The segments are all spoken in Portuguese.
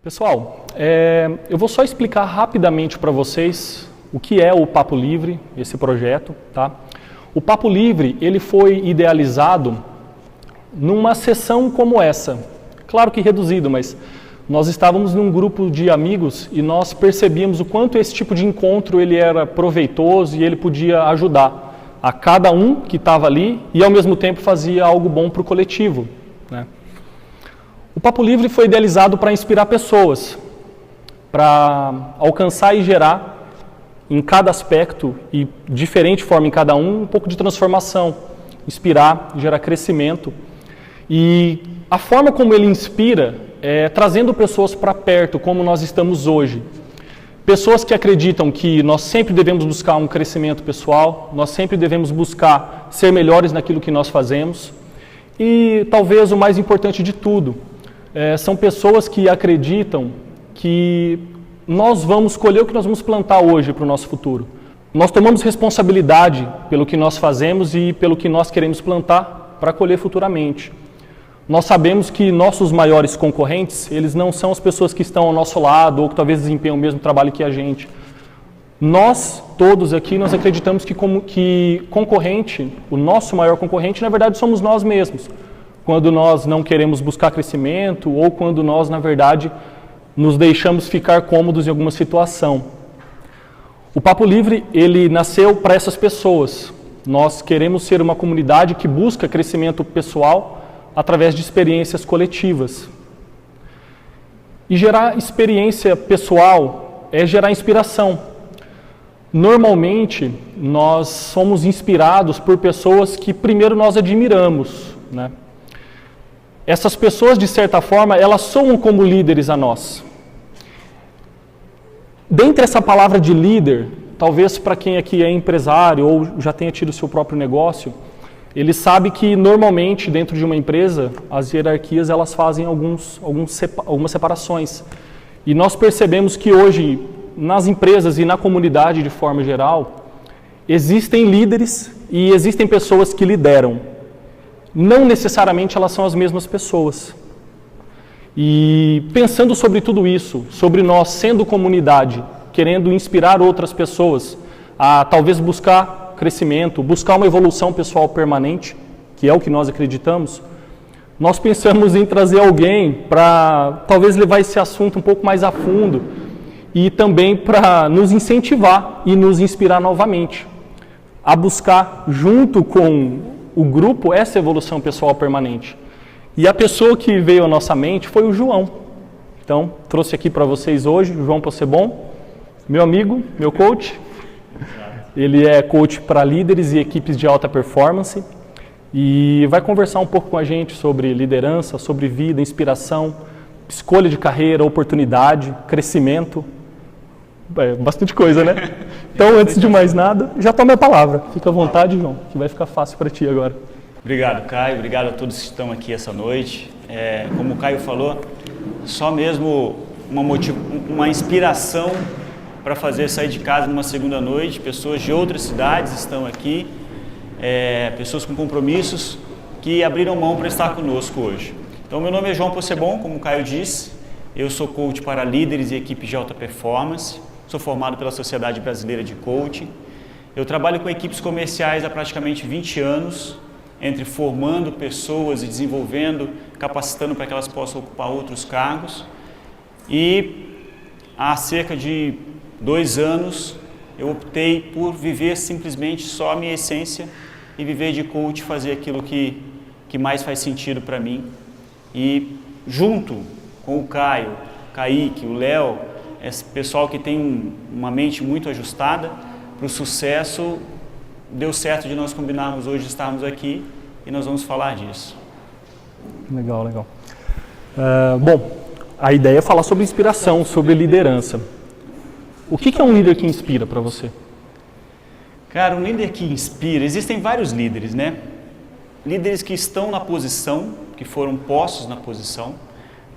Pessoal, eu vou só explicar rapidamente para vocês o que é o Papo Livre, esse projeto, tá? O Papo Livre, ele foi idealizado numa sessão como essa, claro que reduzido, mas nós estávamos num grupo de amigos e nós percebíamos o quanto esse tipo de encontro ele era proveitoso e ele podia ajudar a cada um que estava ali e ao mesmo tempo fazia algo bom para o coletivo, né? O Papo Livre foi idealizado para inspirar pessoas, para alcançar e gerar em cada aspecto e diferente forma em cada um pouco de transformação, inspirar, gerar crescimento. E a forma como ele inspira é trazendo pessoas para perto, como nós estamos hoje. Pessoas que acreditam que nós sempre devemos buscar um crescimento pessoal, nós sempre devemos buscar ser melhores naquilo que nós fazemos. E talvez o mais importante de tudo, são pessoas que acreditam que nós vamos colher o que nós vamos plantar hoje para o nosso futuro. Nós tomamos responsabilidade pelo que nós fazemos e pelo que nós queremos plantar para colher futuramente. Nós sabemos que nossos maiores concorrentes, eles não são as pessoas que estão ao nosso lado ou que talvez desempenham o mesmo trabalho que a gente. Nós, todos aqui, nós acreditamos que concorrente, o nosso maior concorrente, na verdade, somos nós mesmos. Quando nós não queremos buscar crescimento ou quando nós, na verdade, nos deixamos ficar cômodos em alguma situação. O Papo Livre, ele nasceu para essas pessoas. Nós queremos ser uma comunidade que busca crescimento pessoal através de experiências coletivas. E gerar experiência pessoal é gerar inspiração. Normalmente, nós somos inspirados por pessoas que primeiro nós admiramos, né? Essas pessoas, de certa forma, elas soam como líderes a nós. Dentre essa palavra de líder, talvez para quem aqui é empresário ou já tenha tido seu próprio negócio, ele sabe que normalmente dentro de uma empresa as hierarquias elas fazem algumas separações. E nós percebemos que hoje nas empresas e na comunidade de forma geral existem líderes e existem pessoas que lideram. Não necessariamente elas são as mesmas pessoas. E pensando sobre tudo isso, sobre nós sendo comunidade, querendo inspirar outras pessoas a talvez buscar crescimento, buscar uma evolução pessoal permanente, que é o que nós acreditamos, nós pensamos em trazer alguém para talvez levar esse assunto um pouco mais a fundo e também para nos incentivar e nos inspirar novamente a buscar junto com o grupo essa evolução pessoal permanente. E a pessoa que veio à nossa mente foi o João. Então, trouxe aqui para vocês hoje o João Possebon, meu amigo, meu coach. Ele é coach para líderes e equipes de alta performance e vai conversar um pouco com a gente sobre liderança, sobre vida, inspiração, escolha de carreira, oportunidade, crescimento. Bastante coisa, né? Então, antes de mais nada, já toma a palavra. Fica à vontade, João, que vai ficar fácil para ti agora. Obrigado, Caio. Obrigado a todos que estão aqui essa noite. Como o Caio falou, só mesmo uma inspiração para fazer sair de casa numa segunda noite. Pessoas de outras cidades estão aqui, pessoas com compromissos que abriram mão para estar conosco hoje. Então, meu nome é João Possebon, como o Caio disse. Eu sou coach para líderes e equipes de alta performance. Sou formado pela Sociedade Brasileira de Coaching. Eu trabalho com equipes comerciais há praticamente 20 anos, entre formando pessoas e desenvolvendo, capacitando para que elas possam ocupar outros cargos. E há cerca de 2 anos eu optei por viver simplesmente só a minha essência e viver de coach, fazer aquilo que mais faz sentido para mim. E junto com o Caio, Kaique, o Léo, esse pessoal que tem uma mente muito ajustada para o sucesso, deu certo de nós combinarmos hoje estarmos aqui e nós vamos falar disso. Legal, legal. Bom, a ideia é falar sobre inspiração, sobre liderança. O que é um líder que inspira para você? Cara, um líder que inspira, existem vários líderes, né? Líderes que estão na posição, que foram postos na posição,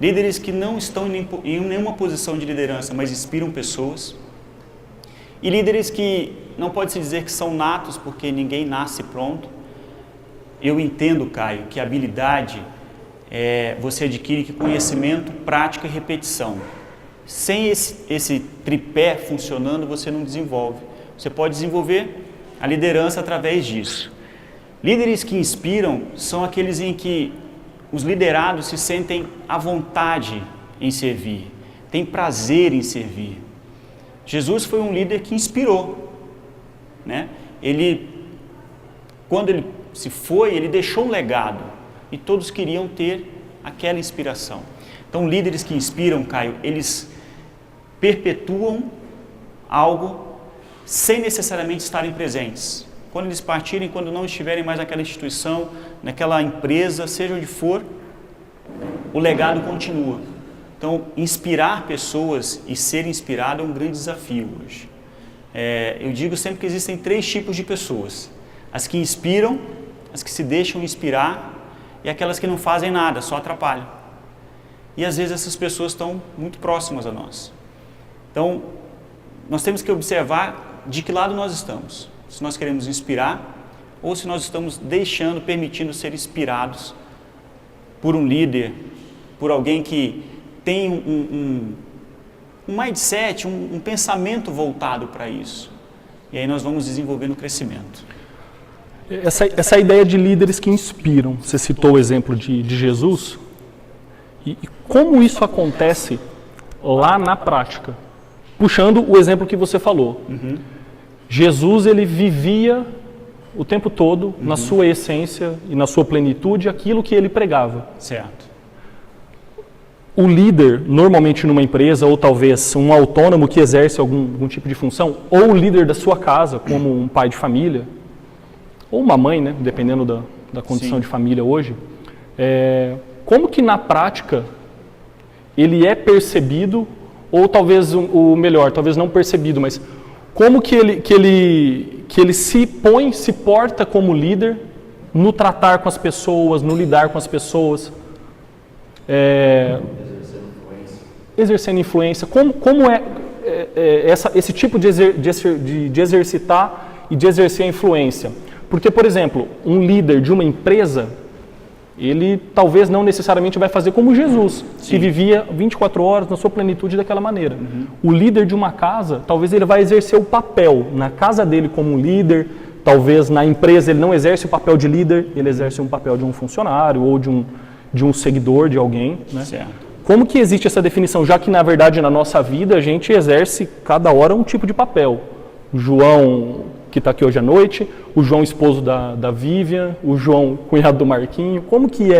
líderes que não estão em nenhuma posição de liderança, mas inspiram pessoas. E líderes que não pode-se dizer que são natos, porque ninguém nasce pronto. Eu entendo, Caio, que a habilidade você adquire conhecimento, prática e repetição. Sem esse tripé funcionando, você não desenvolve. Você pode desenvolver a liderança através disso. Líderes que inspiram são aqueles em que os liderados se sentem à vontade em servir, têm prazer em servir. Jesus foi um líder que inspirou, né? Quando ele se foi, ele deixou um legado e todos queriam ter aquela inspiração. Então, líderes que inspiram, Caio, eles perpetuam algo sem necessariamente estarem presentes. Quando eles partirem, quando não estiverem mais naquela instituição, naquela empresa, seja onde for, o legado continua. Então, inspirar pessoas e ser inspirado é um grande desafio hoje. Eu digo sempre que existem 3 tipos de pessoas: as que inspiram, as que se deixam inspirar e aquelas que não fazem nada, só atrapalham. E às vezes essas pessoas estão muito próximas a nós. Então, nós temos que observar de que lado nós estamos. Se nós queremos inspirar ou se nós estamos permitindo ser inspirados por um líder, por alguém que tem um mindset, um pensamento voltado para isso. E aí nós vamos desenvolvendo o crescimento. Essa ideia de líderes que inspiram, você citou o exemplo de Jesus, e como isso acontece lá na prática? Puxando o exemplo que você falou. Uhum. Jesus, ele vivia o tempo todo, na sua essência e na sua plenitude, aquilo que ele pregava. Certo. O líder, normalmente numa empresa, ou talvez um autônomo que exerce algum tipo de função, ou o líder da sua casa, como um pai de família, ou uma mãe, né, dependendo da condição de família hoje, como que na prática ele é percebido, ou talvez o melhor, talvez não percebido, mas como que ele se porta como líder no tratar com as pessoas, no lidar com as pessoas, exercendo influência. Como é esse tipo de exercitar e de exercer a influência? Porque, por exemplo, um líder de uma empresa, ele talvez não necessariamente vai fazer como Jesus, que vivia 24 horas na sua plenitude daquela maneira. Uhum. O líder de uma casa, talvez ele vai exercer o papel na casa dele como um líder, talvez na empresa ele não exerce o papel de líder, ele exerce um papel de um funcionário ou de um seguidor de alguém, né? Certo. Como que existe essa definição, já que na verdade na nossa vida a gente exerce cada hora um tipo de papel? O João, que está aqui hoje à noite, o João esposo da Vivian, o João cunhado do Marquinho. Como que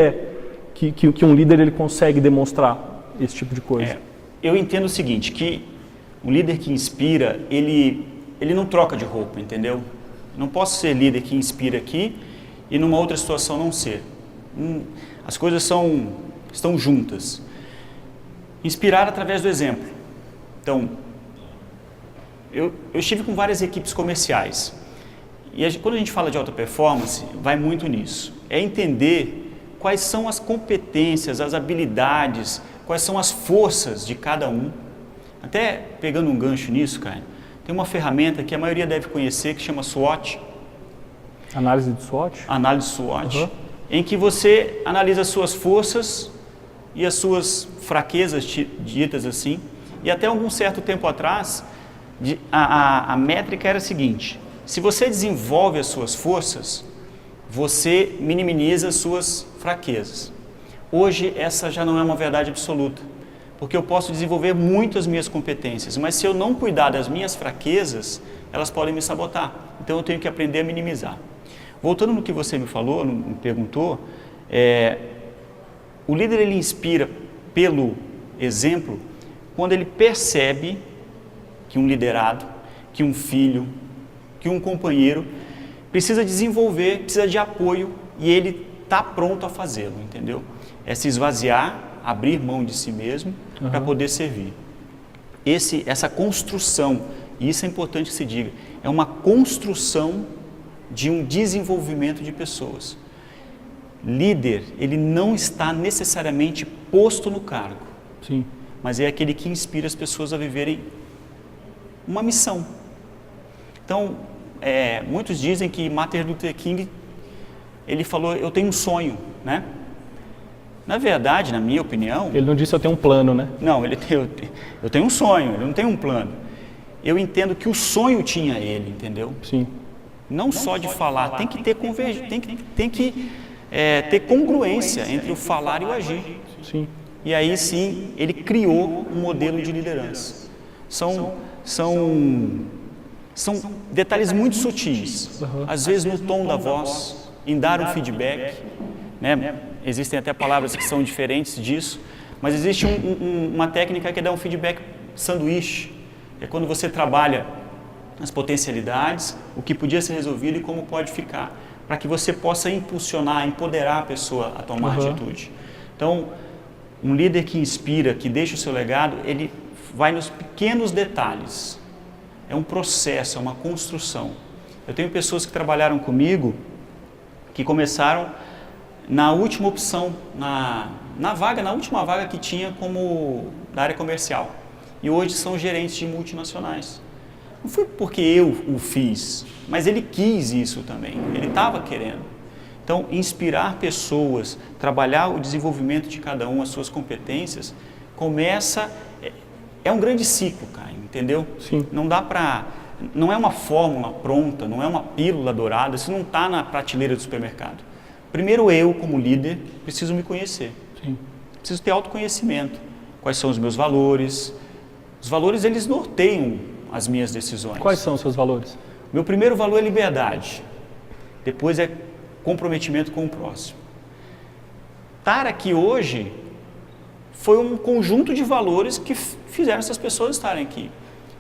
que um líder ele consegue demonstrar esse tipo de coisa? Eu entendo o seguinte, que um líder que inspira, ele não troca de roupa, entendeu? Não posso ser líder que inspira aqui e numa outra situação não ser. As coisas estão juntas. Inspirar através do exemplo. Então, eu estive com várias equipes comerciais. E quando a gente fala de alta performance, vai muito nisso. É entender quais são as competências, as habilidades, quais são as forças de cada um. Até pegando um gancho nisso, cara, tem uma ferramenta que a maioria deve conhecer que chama SWOT. Análise de SWOT? Análise SWOT. Em que você analisa as suas forças e as suas fraquezas, ditas assim. E até algum certo tempo atrás, a métrica era a seguinte: se você desenvolve as suas forças, você minimiza as suas fraquezas. Hoje essa já não é uma verdade absoluta, porque eu posso desenvolver muito as minhas competências, mas se eu não cuidar das minhas fraquezas, elas podem me sabotar. Então eu tenho que aprender a minimizar. Voltando no que você me falou, me perguntou, o líder ele inspira pelo exemplo quando ele percebe que um liderado, que um filho, que um companheiro precisa desenvolver, precisa de apoio e ele está pronto a fazê-lo, entendeu? É se esvaziar, abrir mão de si mesmo para poder servir. Essa construção, e isso é importante que se diga, é uma construção de um desenvolvimento de pessoas. Líder, ele não está necessariamente posto no cargo. Sim. Mas é aquele que inspira as pessoas a viverem uma missão. Então, muitos dizem que Martin Luther King, ele falou, eu tenho um sonho, né? Na verdade, na minha opinião... Ele não disse eu tenho um plano, né? Não, eu tenho um sonho, ele não tem um plano. Eu entendo que o sonho tinha ele, entendeu? Sim. Não só de falar, tem que ter ter congruência entre o falar e o agir. Sim. E aí sim, ele criou um modelo de liderança. São detalhes muito sutis. Às vezes no tom da voz, em dar um feedback, né? Existem até palavras que são diferentes disso, mas existe uma técnica que é dar um feedback sanduíche. É quando você trabalha as potencialidades, o que podia ser resolvido e como pode ficar, para que você possa impulsionar, empoderar a pessoa a tomar atitude. Então, um líder que inspira, que deixa o seu legado, ele vai nos pequenos detalhes. É um processo, é uma construção. Eu tenho pessoas que trabalharam comigo, que começaram na última opção, na última vaga que tinha como da área comercial. E hoje são gerentes de multinacionais. Não foi porque eu o fiz, mas ele quis isso também, ele estava querendo. Então, inspirar pessoas, trabalhar o desenvolvimento de cada um, as suas competências, é um grande ciclo, Caio, entendeu? Sim. Não é uma fórmula pronta, não é uma pílula dourada, isso não está na prateleira do supermercado. Primeiro eu, como líder, preciso me conhecer. Sim. Preciso ter autoconhecimento. Quais são os meus valores? Os valores, eles norteiam as minhas decisões. Quais são os seus valores? Meu primeiro valor é liberdade. Depois é comprometimento com o próximo. Estar aqui hoje foi um conjunto de valores que fizeram essas pessoas estarem aqui.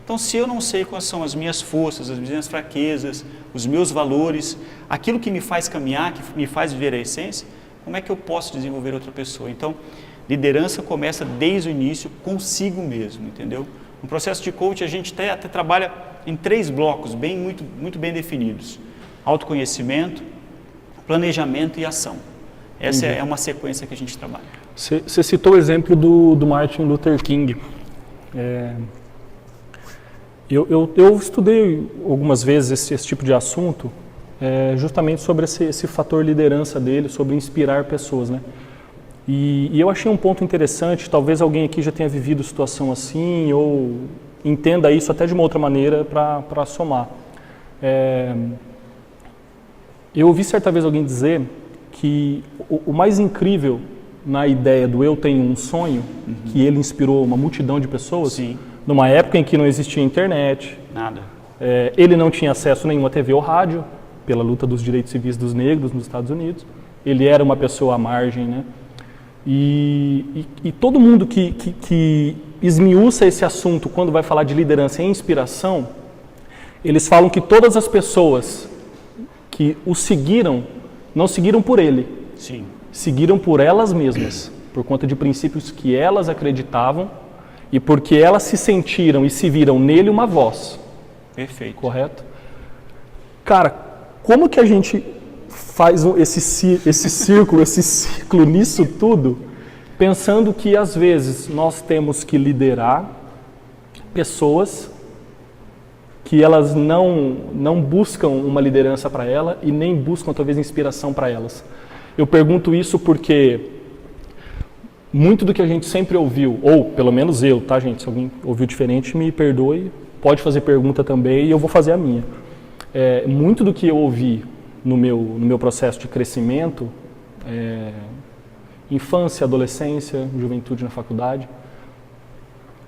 Então, se eu não sei quais são as minhas forças, as minhas fraquezas, os meus valores, aquilo que me faz caminhar, que me faz viver a essência, como é que eu posso desenvolver outra pessoa? Então, liderança começa desde o início consigo mesmo, entendeu? No processo de coaching, a gente até trabalha em 3 blocos muito bem definidos. Autoconhecimento, planejamento e ação. Essa é uma sequência que a gente trabalha. Você citou o exemplo do Martin Luther King. Eu estudei algumas vezes esse tipo de assunto, justamente sobre esse fator liderança dele, sobre inspirar pessoas, né? E eu achei um ponto interessante, talvez alguém aqui já tenha vivido situação assim, ou entenda isso até de uma outra maneira para somar. Eu ouvi certa vez alguém dizer que o mais incrível na ideia do eu tenho um sonho, que ele inspirou uma multidão de pessoas, Sim. Numa época em que não existia internet, Nada. Ele não tinha acesso nenhum à TV ou rádio, pela luta dos direitos civis dos negros nos Estados Unidos, ele era uma pessoa à margem, né? E todo mundo que esmiuça esse assunto quando vai falar de liderança e inspiração, eles falam que todas as pessoas que o seguiram, não seguiram por ele, Sim. seguiram por elas mesmas, por conta de princípios que elas acreditavam e porque elas se sentiram e se viram nele uma voz. Perfeito. Correto? Cara, como que a gente faz esse círculo, esse ciclo nisso tudo, pensando que às vezes nós temos que liderar pessoas que elas não buscam uma liderança para ela e nem buscam talvez inspiração para elas. Eu pergunto isso porque muito do que a gente sempre ouviu, ou pelo menos eu, tá gente, se alguém ouviu diferente, me perdoe, pode fazer pergunta também e eu vou fazer a minha. Muito do que eu ouvi no meu processo de crescimento, infância, adolescência, juventude na faculdade,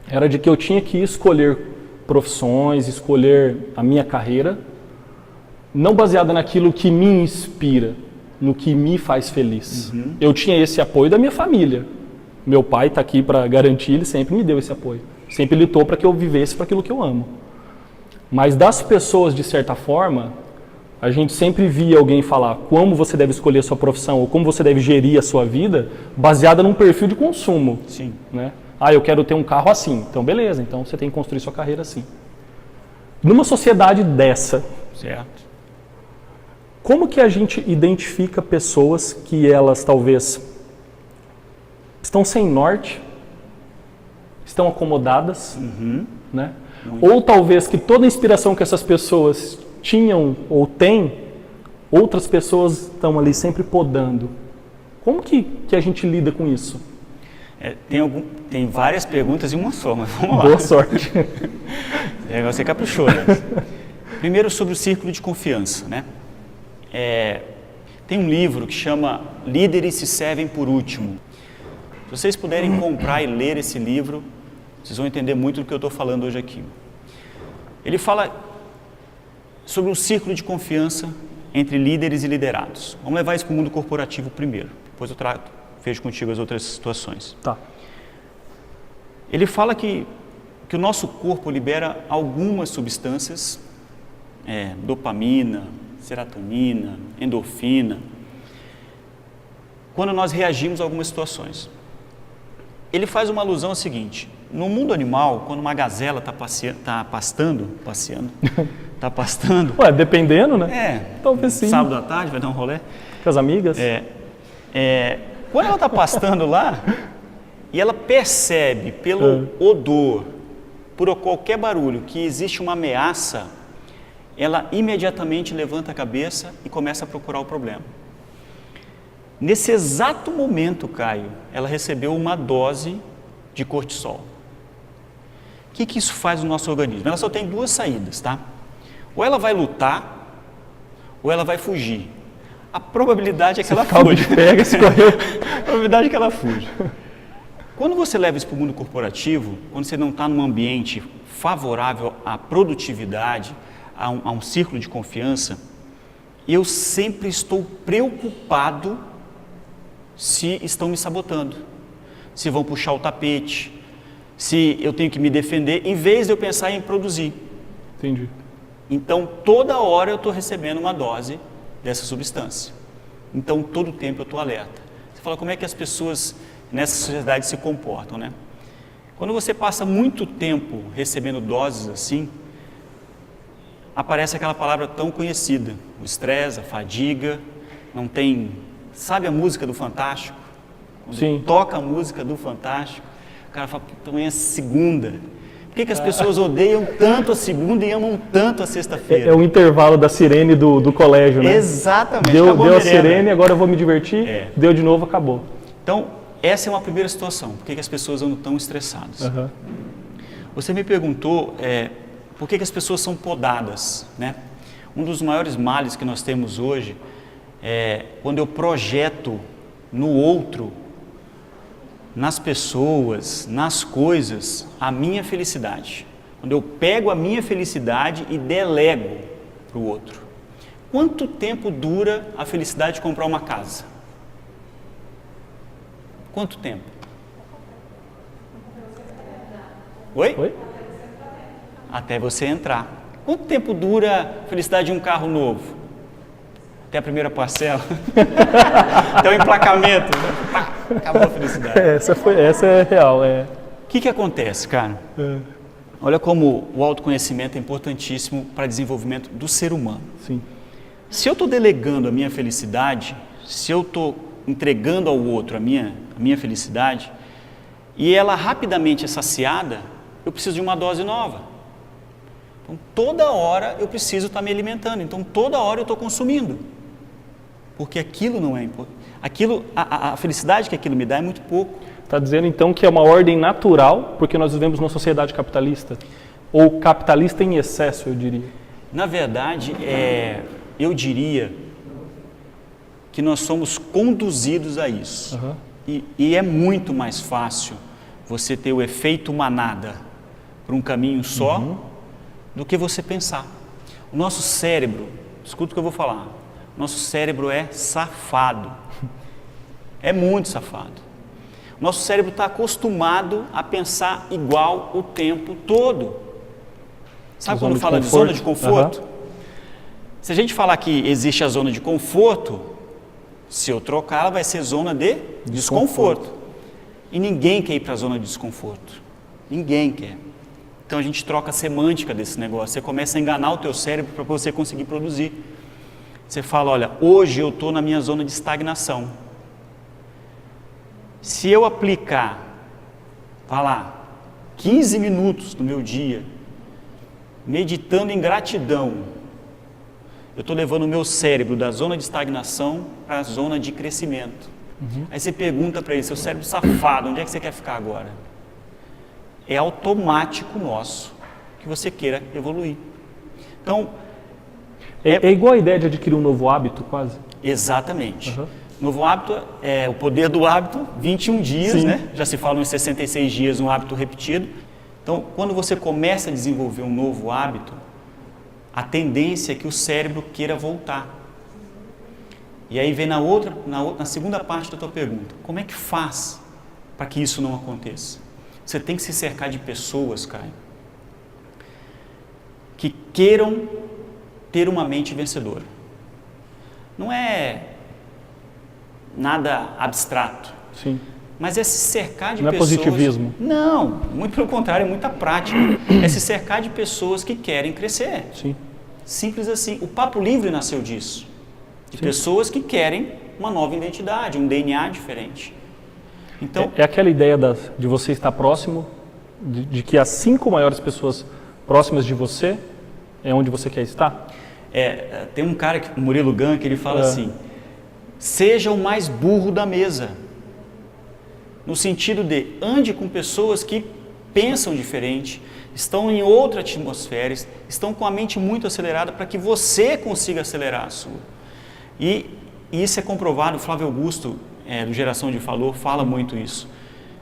era de que eu tinha que escolher profissões, escolher a minha carreira, não baseada naquilo que me inspira, no que me faz feliz. Eu tinha esse apoio da minha família. Meu pai está aqui para garantir, ele sempre me deu esse apoio. Sempre lutou para que eu vivesse para aquilo que eu amo. Mas das pessoas, de certa forma, a gente sempre via alguém falar como você deve escolher a sua profissão ou como você deve gerir a sua vida baseada num perfil de consumo. Sim. Né? Eu quero ter um carro assim. Então, beleza. Então, você tem que construir sua carreira assim. Numa sociedade dessa, Certo. como que a gente identifica pessoas que elas talvez estão sem norte, estão acomodadas, né? Ou talvez que toda a inspiração que essas pessoas tinham ou têm, outras pessoas estão ali sempre podando. Como que a gente lida com isso? Tem várias perguntas em uma só, mas vamos lá. Boa sorte. Você caprichou, né? Primeiro, sobre o círculo de confiança, né? Tem um livro que chama Líderes se servem por último. Se vocês puderem comprar e ler esse livro, vocês vão entender muito do que eu estou falando hoje aqui. Ele fala sobre um círculo de confiança entre líderes e liderados. Vamos levar isso para o mundo corporativo primeiro, depois eu vejo contigo as outras situações. Tá. Ele fala que o nosso corpo libera algumas substâncias, dopamina, serotonina, endorfina, quando nós reagimos a algumas situações. Ele faz uma alusão ao seguinte: no mundo animal, quando uma gazela está pastando, Ué, dependendo, né? Talvez sim. Sábado à tarde, vai dar um rolê. Com as amigas? Quando ela está pastando lá, e ela percebe pelo odor, por qualquer barulho, que existe uma ameaça, ela imediatamente levanta a cabeça e começa a procurar o problema. Nesse exato momento, Caio, ela recebeu uma dose de cortisol. O que isso faz no nosso organismo? Ela só tem duas saídas, tá? Ou ela vai lutar, ou ela vai fugir. A probabilidade é que ela fuja. A probabilidade é que ela fuja. Quando você leva isso para o mundo corporativo, quando você não está num ambiente favorável à produtividade, a um círculo de confiança, eu sempre estou preocupado se estão me sabotando, se vão puxar o tapete, se eu tenho que me defender, em vez de eu pensar em produzir. Entendi. Então, toda hora eu estou recebendo uma dose dessa substância. Então, todo tempo eu estou alerta. Você fala, como é que as pessoas nessa sociedade se comportam, né? Quando você passa muito tempo recebendo doses assim, aparece aquela palavra tão conhecida, o estresse, a fadiga, não tem... Sabe a música do Fantástico? Quando Sim. Toca a música do Fantástico, o cara fala, amanhã é segunda. Por que as pessoas odeiam tanto a segunda e amam tanto a sexta-feira? É o intervalo da sirene do colégio, né? Exatamente. Deu a sirene, agora eu vou me divertir, deu de novo, acabou. Então, essa é uma primeira situação. Por que as pessoas andam tão estressadas? Uhum. Você me perguntou por que as pessoas são podadas, né? Um dos maiores males que nós temos hoje é quando eu projeto no outro, nas pessoas, nas coisas, a minha felicidade. Quando eu pego a minha felicidade e delego para o outro. Quanto tempo dura a felicidade de comprar uma casa? Quanto tempo? Oi? Até você entrar. Quanto tempo dura a felicidade de um carro novo? Até a primeira parcela? Até o emplacamento? Pá, acabou a felicidade. Essa é real. O que acontece, cara? Olha como o autoconhecimento é importantíssimo para o desenvolvimento do ser humano. Sim. Se eu estou delegando a minha felicidade, se eu estou entregando ao outro a minha felicidade, e ela rapidamente é saciada, eu preciso de uma dose nova. Então, toda hora eu preciso estar me alimentando. Então, toda hora eu estou consumindo. Porque aquilo não é importante. A felicidade que aquilo me dá é muito pouco. Está dizendo, então, que é uma ordem natural, porque nós vivemos numa sociedade capitalista? Ou capitalista em excesso, eu diria? Na verdade, eu diria que nós somos conduzidos a isso. Uhum. E é muito mais fácil você ter o efeito manada por um caminho só, do que você pensar. O nosso cérebro, escuta o que eu vou falar, nosso cérebro é safado. É muito safado. Nosso cérebro está acostumado a pensar igual o tempo todo. Sabe quando fala de zona de conforto? Se a gente falar que existe a zona de conforto, se eu trocar, ela vai ser zona de desconforto. E ninguém quer ir para a zona de desconforto. Ninguém quer. Então a gente troca a semântica desse negócio. Você começa a enganar o teu cérebro para você conseguir produzir. Você fala, olha, hoje eu estou na minha zona de estagnação. Se eu aplicar, vai lá, 15 minutos do meu dia, meditando em gratidão, eu estou levando o meu cérebro da zona de estagnação para a zona de crescimento. Aí você pergunta para ele, seu cérebro safado, onde é que você quer ficar agora? É automático nosso que você queira evoluir. Então, é igual a ideia de adquirir um novo hábito, quase? Exatamente. Novo hábito é o poder do hábito, 21 dias, né? Já se fala em 66 dias um hábito repetido. Então, quando você começa a desenvolver um novo hábito, a tendência é que o cérebro queira voltar. E aí vem na segunda parte da tua pergunta, como é que faz para que isso não aconteça? Você tem que se cercar de pessoas, Caio, que queiram ter uma mente vencedora. Não é nada abstrato. Sim. Mas é se cercar de pessoas... Não é positivismo. Não, muito pelo contrário, é muita prática. É se cercar de pessoas que querem crescer. Sim. Simples assim. O Papo Livre nasceu disso. De pessoas que querem uma nova identidade, um DNA diferente. Então, é aquela ideia de você estar próximo, de que as 5 maiores pessoas próximas de você é onde você quer estar? Tem um cara, o Murilo Gun, que ele fala assim, seja o mais burro da mesa. No sentido de, ande com pessoas que pensam diferente, estão em outra atmosfera, estão com a mente muito acelerada para que você consiga acelerar a sua. E isso é comprovado, o Flávio Augusto, do Geração de Valor, fala muito isso.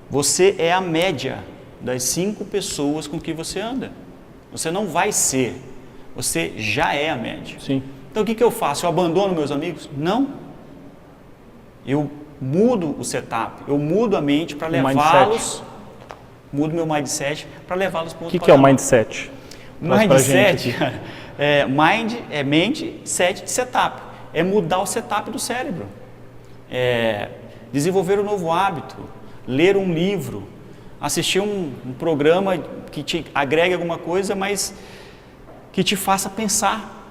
Você é a média das 5 pessoas com que você anda. Você não vai ser, você já é a média. Sim. Então o que eu faço? Eu abandono meus amigos? Não. Eu mudo o setup, eu mudo a mente para levá-los, mudo meu mindset para levá-los para outro patamar. O que é o mindset? Mindset, mind é mente, set de setup. É mudar o setup do cérebro. Desenvolver um novo hábito, ler um livro, assistir um programa que te agregue alguma coisa, mas que te faça pensar.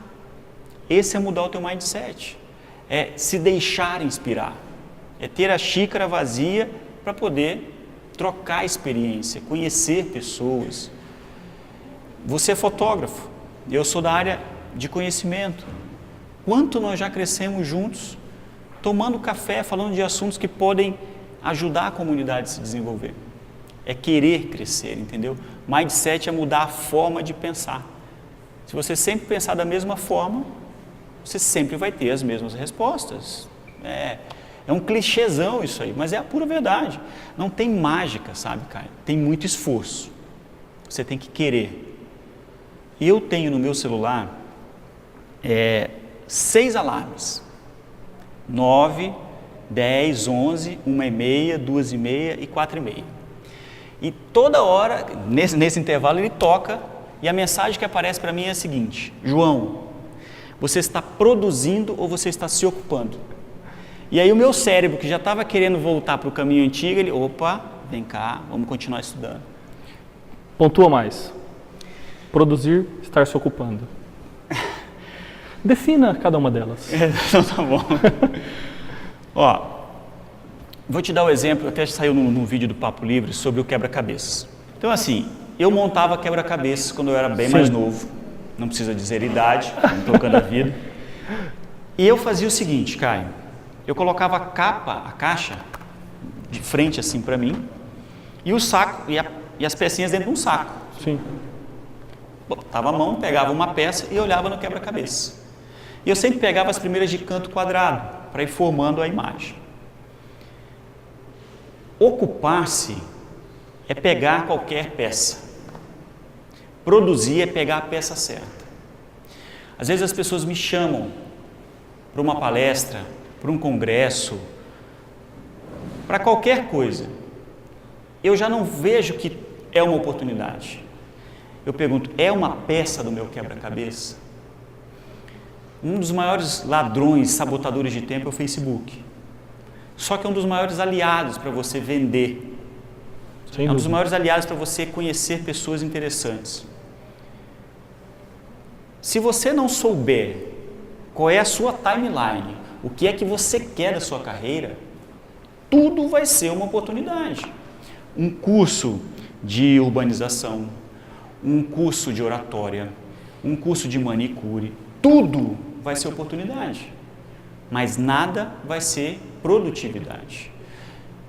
Esse é mudar o teu mindset. É se deixar inspirar. É ter a xícara vazia para poder trocar experiência, conhecer pessoas. Você é fotógrafo, eu sou da área de conhecimento. Quanto nós já crescemos juntos, tomando café, falando de assuntos que podem ajudar a comunidade a se desenvolver. É querer crescer, entendeu? Mindset é mudar a forma de pensar. Se você sempre pensar da mesma forma, você sempre vai ter as mesmas respostas. É um clichêzão isso aí, mas é a pura verdade. Não tem mágica, sabe, Caio? Tem muito esforço. Você tem que querer. Eu tenho no meu celular 6 alarmes. 9, 10, 11, 1h30, 2h30 e 4h30. E toda hora, nesse intervalo, ele toca e a mensagem que aparece para mim é a seguinte: João, você está produzindo ou você está se ocupando? E aí o meu cérebro, que já estava querendo voltar para o caminho antigo, ele, opa, vem cá, vamos continuar estudando. Pontua mais. Produzir, estar se ocupando. Defina cada uma delas. Então tá bom. Ó, vou te dar um exemplo, até saiu num vídeo do Papo Livre sobre o quebra-cabeças. Então assim, eu montava quebra-cabeças quando eu era bem mais novo, não precisa dizer idade, estamos tocando a vida. E eu fazia o seguinte, Caio, eu colocava a caixa de frente assim para mim, e o saco, e as pecinhas dentro de um saco. Sim. Botava a mão, pegava uma peça e olhava no quebra-cabeça. E eu sempre pegava as primeiras de canto quadrado, para ir formando a imagem. Ocupar-se é pegar qualquer peça. Produzir é pegar a peça certa. Às vezes as pessoas me chamam para uma palestra, para um congresso, para qualquer coisa. Eu já não vejo que é uma oportunidade. Eu pergunto, é uma peça do meu quebra-cabeça? Um dos maiores ladrões, sabotadores de tempo é o Facebook. Só que é um dos maiores aliados para você vender. É um dos maiores aliados para você conhecer pessoas interessantes. Se você não souber qual é a sua timeline, o que é que você quer da sua carreira, tudo vai ser uma oportunidade. Um curso de urbanização, um curso de oratória, um curso de manicure, tudo vai ser oportunidade. mas nada vai ser produtividade.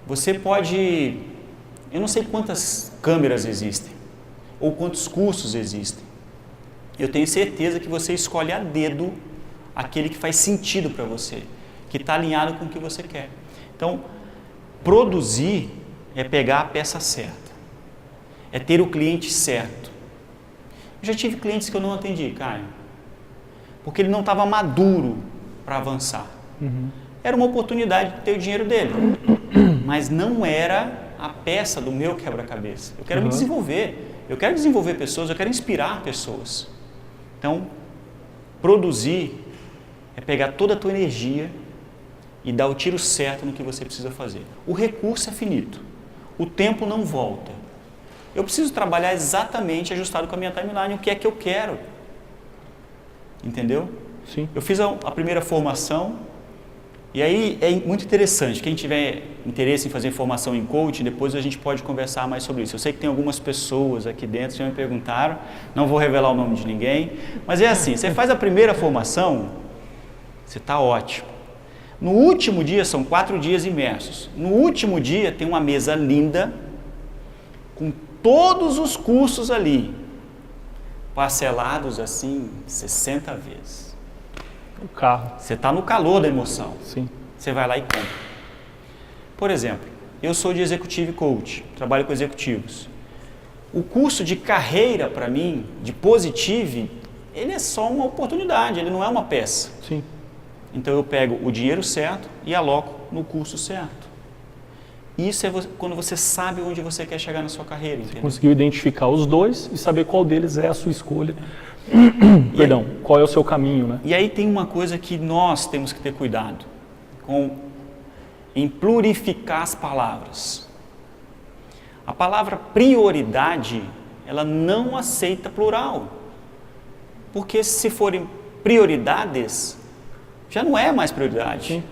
Você pode, eu não sei quantas câmeras existem, ou quantos cursos existem. Eu tenho certeza que você escolhe a dedo aquele que faz sentido para você, que está alinhado com o que você quer. Então, produzir é pegar a peça certa, é ter o cliente certo. Eu já tive clientes que eu não atendi, Caio, porque ele não estava maduro para avançar. Era uma oportunidade de ter o dinheiro dele, mas não era a peça do meu quebra-cabeça. Eu quero me desenvolver, eu quero desenvolver pessoas, eu quero inspirar pessoas. Então, produzir é pegar toda a tua energia e dar o tiro certo no que você precisa fazer. O recurso é finito, o tempo não volta. Eu preciso trabalhar exatamente ajustado com a minha timeline, o que é que eu quero. Entendeu? Sim. Eu fiz a primeira formação, e aí é muito interessante, quem tiver interesse em fazer formação em coaching, depois a gente pode conversar mais sobre isso. Eu sei que tem algumas pessoas aqui dentro que já me perguntaram, não vou revelar o nome de ninguém, mas é assim, você faz a primeira formação, você está ótimo. No último dia, são 4 dias imersos, no último dia tem uma mesa linda, com todos os cursos ali, parcelados assim 60 vezes. O carro. Você está no calor da emoção. Sim. Você vai lá e compra. Por exemplo, eu sou de Executive Coach, trabalho com executivos. O curso de carreira, para mim, de Positive, ele é só uma oportunidade, ele não é uma peça. Sim. Então eu pego o dinheiro certo e aloco no curso certo. Isso é quando você sabe onde você quer chegar na sua carreira. Entendeu? Conseguiu identificar os dois e saber qual deles é a sua escolha. Perdão, qual é o seu caminho, né? E aí tem uma coisa que nós temos que ter cuidado em plurificar as palavras. A palavra prioridade, ela não aceita plural. Porque se forem prioridades, já não é mais prioridade. Sim.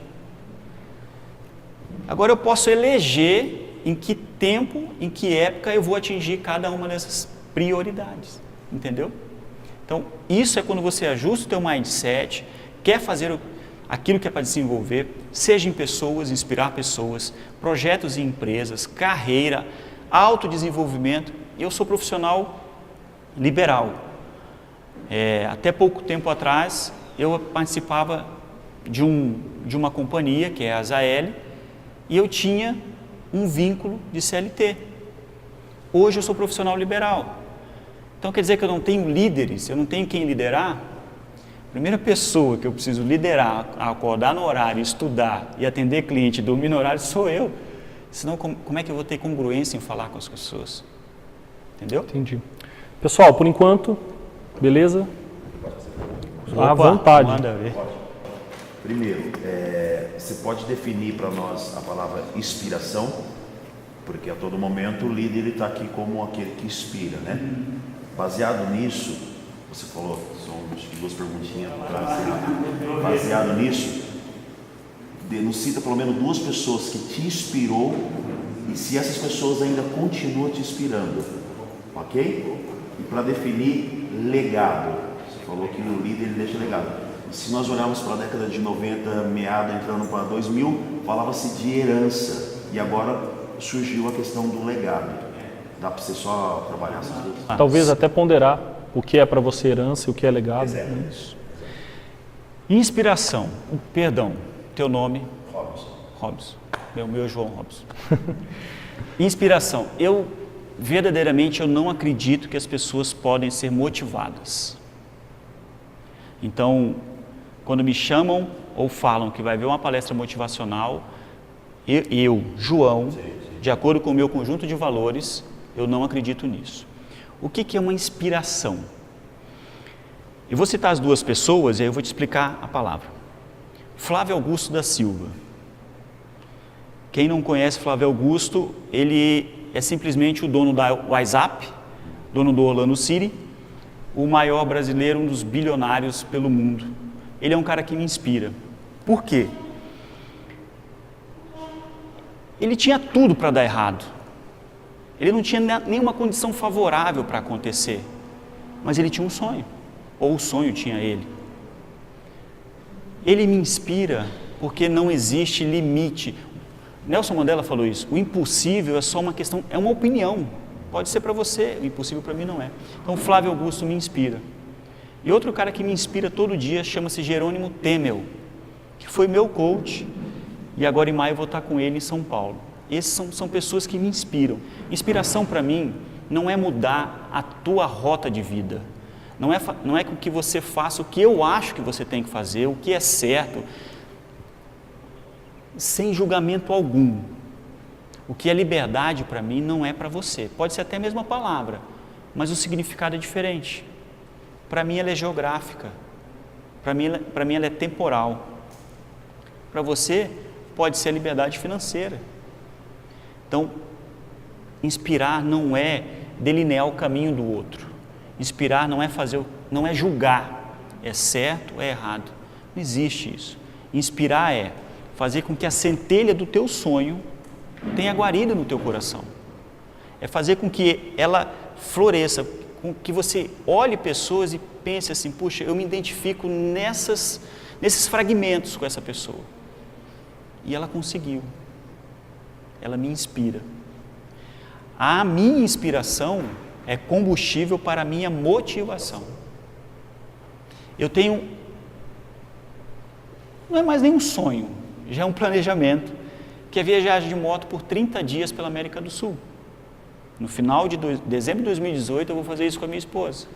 Agora eu posso eleger em que tempo, em que época eu vou atingir cada uma dessas prioridades. Entendeu? Então, isso é quando você ajusta o teu mindset, quer fazer aquilo que é para desenvolver, seja em pessoas, inspirar pessoas, projetos em empresas, carreira, autodesenvolvimento. Eu sou profissional liberal. Até pouco tempo atrás, eu participava de uma companhia, que é a Azael, e eu tinha um vínculo de CLT. Hoje eu sou profissional liberal. Então quer dizer que eu não tenho líderes, eu não tenho quem liderar? A primeira pessoa que eu preciso liderar, acordar no horário, estudar e atender cliente, dormir no horário, sou eu. Senão como é que eu vou ter congruência em falar com as pessoas? Entendeu? Entendi. Pessoal, por enquanto, beleza? À vontade. Manda ver. Primeiro, você pode definir para nós a palavra inspiração? Porque a todo momento o líder está aqui como aquele que inspira, né? Baseado nisso, você falou, são 2 perguntinhas para trás. Baseado nisso, nos cita pelo menos 2 pessoas que te inspirou e se essas pessoas ainda continuam te inspirando, ok? E para definir legado, você falou que o líder ele deixa legado. E se nós olharmos para a década de 90, meada, entrando para 2000, falava-se de herança e agora surgiu a questão do legado. Dá para você só trabalhar essas duas? Talvez até ponderar o que é para você herança e o que é legado. Isso. Inspiração. Perdão, teu nome? Robson. Meu João Robson. Inspiração. Verdadeiramente, eu não acredito que as pessoas podem ser motivadas. Então, quando me chamam ou falam que vai haver uma palestra motivacional, eu, João, de acordo com o meu conjunto de valores, eu não acredito nisso. O que é uma inspiração? Eu vou citar as 2 pessoas e aí eu vou te explicar a palavra. Flávio Augusto da Silva. Quem não conhece Flávio Augusto, ele é simplesmente o dono da WhatsApp, dono do Orlando City, o maior brasileiro, um dos bilionários pelo mundo. Ele é um cara que me inspira. Por quê? Ele tinha tudo para dar errado. Ele não tinha nenhuma condição favorável para acontecer. Mas ele tinha um sonho. Ou o sonho tinha ele. Ele me inspira porque não existe limite. Nelson Mandela falou isso, o impossível é só uma questão, é uma opinião. Pode ser para você, o impossível para mim não é. Então, Flávio Augusto me inspira. E outro cara que me inspira todo dia chama-se Jerônimo Temel, que foi meu coach, e agora em maio eu vou estar com ele em São Paulo. Esses são pessoas que me inspiram. Inspiração para mim não é mudar a tua rota de vida, não é com que você faça o que eu acho que você tem que fazer, o que é certo, sem julgamento algum. O que é liberdade para mim não é para você. Pode ser até a mesma palavra, mas o significado é diferente. Para mim ela é geográfica, para mim ela é temporal. Para você pode ser a liberdade financeira. Então, inspirar não é delinear o caminho do outro. Inspirar não é julgar, é certo, é errado. Não existe isso. Inspirar é fazer com que a centelha do teu sonho tenha guarida no teu coração. É fazer com que ela floresça, com que você olhe pessoas e pense assim, puxa, eu me identifico nesses fragmentos com essa pessoa. E ela conseguiu. Ela me inspira. A minha inspiração é combustível para a minha motivação. Eu tenho, não é mais nem um sonho, já é um planejamento, que é viajar de moto por 30 dias pela América do Sul. No final de dezembro de 2018 eu vou fazer isso com a minha esposa.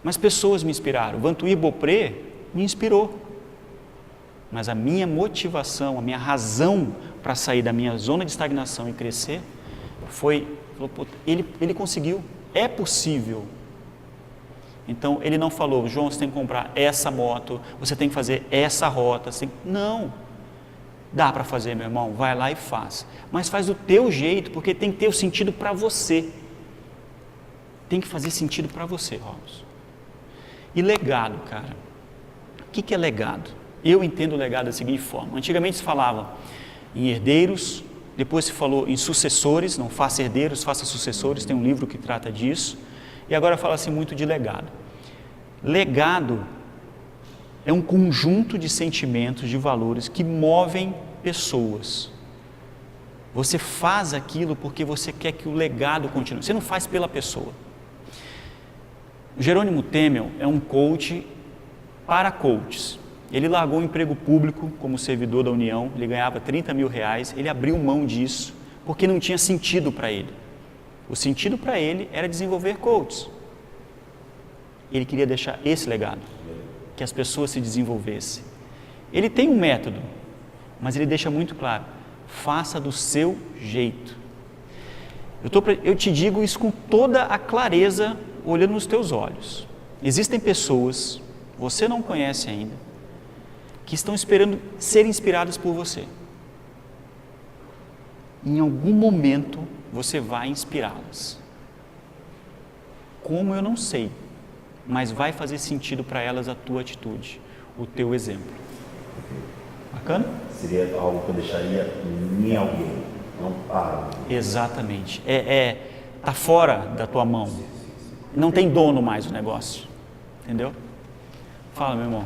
Mas pessoas me inspiraram. Vantuir Beaupré me inspirou. Mas a minha motivação, a minha razão para sair da minha zona de estagnação e crescer ele conseguiu, é possível. Então ele não falou, João, você tem que comprar essa moto, você tem que fazer essa rota, não. Dá para fazer, meu irmão, vai lá e faz. Mas faz do teu jeito, porque tem que ter o sentido para você. Tem que fazer sentido para você, Robson. E legado, cara. O que é legado? Eu entendo o legado da seguinte forma. Antigamente se falava em herdeiros, depois se falou em sucessores, não faça herdeiros, faça sucessores, tem um livro que trata disso. E agora fala-se muito de legado. Legado é um conjunto de sentimentos, de valores que movem pessoas. Você faz aquilo porque você quer que o legado continue. Você não faz pela pessoa. O Jerônimo Temel é um coach para coaches. Ele largou o emprego público como servidor da União, ele ganhava 30 mil reais, ele abriu mão disso porque não tinha sentido para ele. O sentido para ele era desenvolver coaches. Ele queria deixar esse legado, que as pessoas se desenvolvessem. Ele tem um método, mas ele deixa muito claro, faça do seu jeito. Eu te digo isso com toda a clareza, olhando nos teus olhos. Existem pessoas, você não conhece ainda, que estão esperando ser inspiradas por você. Em algum momento você vai inspirá-las. Como eu não sei, mas vai fazer sentido para elas a tua atitude, o teu exemplo. Bacana? Seria algo que eu deixaria em alguém, não para. Exatamente. Tá fora da tua mão. Não tem dono mais o negócio. Entendeu? Fala, meu irmão.